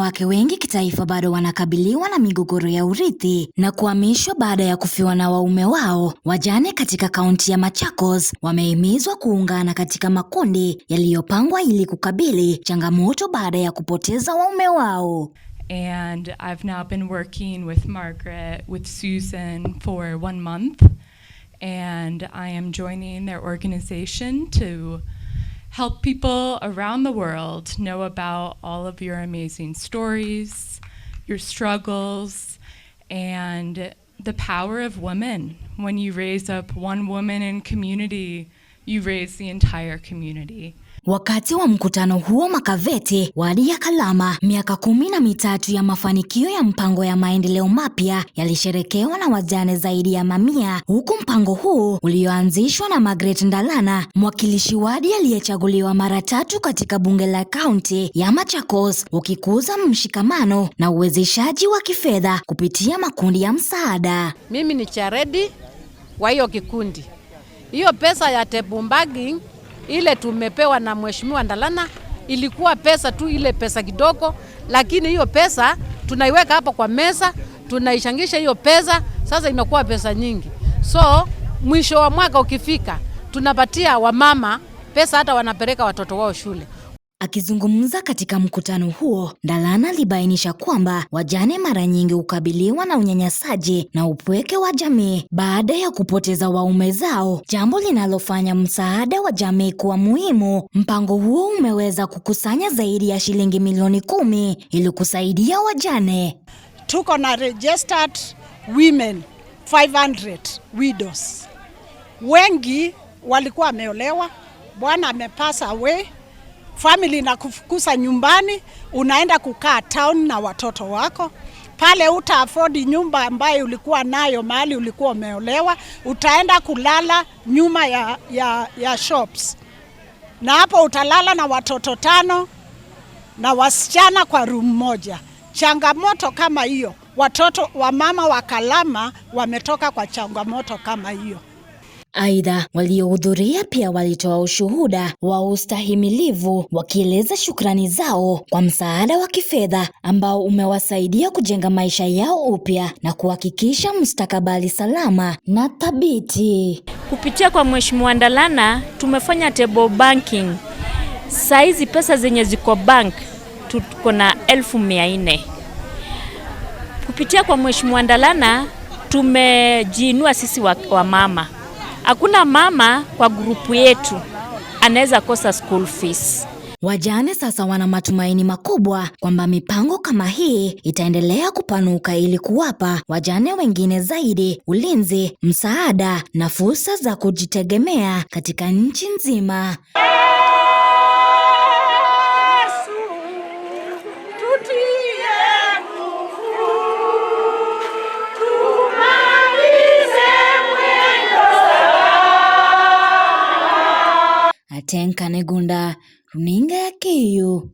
Wanawake wengi kitaifa bado wanakabiliwa na migogoro ya urithi na kuhamishwa baada ya kufiwa na waume wao. Wajane katika kaunti ya Machakos wamehimizwa kuungana katika makundi yaliyopangwa ili kukabili changamoto baada ya kupoteza waume wao. And I've now been working with Margaret, with Susan for 1 month, and I am joining their organization to help people around the world know about all of your amazing stories, your struggles, and the power of women. When you raise up one woman in community, you raise the entire community. Wakati wa mkutano huo Makaveti, wadi ya Kalama, miaka 13 ya mafanikio ya mpango ya maendeleo mapya yalisherekewa na wajane zaidi ya mamia, huku mpango huu ulioanzishwa na Margaret Ndalana, mwakilishi wadi aliyechaguliwa mara 3 katika bunge la kaunti ya Machakos, ukikuza mshikamano na uwezeshaji wa kifedha kupitia makundi ya msaada. Mimi ni charedi wa hiyo kikundi. Hiyo pesa ya table bagging ile tumepewa na Mheshimiwa Ndalana ilikuwa pesa tu, ile pesa kidogo, lakini hiyo pesa tunaiweka hapo kwa meza, tunaishangisha hiyo pesa, sasa inakuwa pesa nyingi. So mwisho wa mwaka ukifika, tunapatia wamama pesa, hata wanapeleka watoto wao shule. Akizungumza katika mkutano huo, Ndalana alibainisha kwamba wajane mara nyingi hukabiliwa na unyanyasaji na upweke wa jamii baada ya kupoteza waume zao, jambo linalofanya msaada wa jamii kuwa muhimu. Mpango huo umeweza kukusanya zaidi ya shilingi milioni 10 ili kusaidia wajane. Tuko na registered women 500 widows. Wengi walikuwa wameolewa, bwana amepasa away, family na kufukuza nyumbani, unaenda kukaa town na watoto wako. Pale uta afford nyumba ambayo ulikuwa nayo mahali ulikuwa umeolewa, utaenda kulala nyuma ya shops. Na hapo utalala na watoto 5 na wasichana kwa room moja. Changamoto kama hiyo, watoto wa mama wa Kalama wametoka kwa changamoto kama hiyo. Aidha, waliohudhuria pia walitoa ushuhuda wa ustahimilivu, wakieleza shukrani zao kwa msaada wa kifedha ambao umewasaidia kujenga maisha yao upya na kuhakikisha mustakabali salama na thabiti. Kupitia kwa Mheshimiwa Ndalana tumefanya table banking. Saizi pesa zenye ziko bank tuko na 1400. Kupitia kwa Mheshimiwa Ndalana tumejiinua sisi wa mama. Hakuna mama kwa grupu yetu anaweza kosa school fees. Wajane sasa wana matumaini makubwa kwamba mipango kama hii itaendelea kupanuka ili kuwapa wajane wengine zaidi ulinzi, msaada na fursa za kujitegemea katika nchi nzima. Atenka Negunda, runinga ya KU.